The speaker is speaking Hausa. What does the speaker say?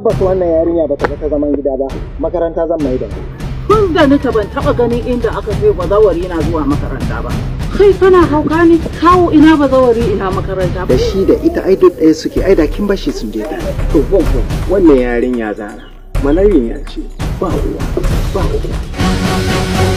tabbas wannan yarinya ba ta ga ta zaman gida ba, makaranta zan mai da ni. Tun da nika ban taɓa ganin inda aka ce bazawari na zuwa makaranta ba. Kai kana hauka ne, kawo ina bazawari ina makaranta. Da shi da ita ai duk ɗaya suke, ai da kin bashi sun je tare. To bon wannan yarinya Zara, malayin ya ce ba uwa ba uwa.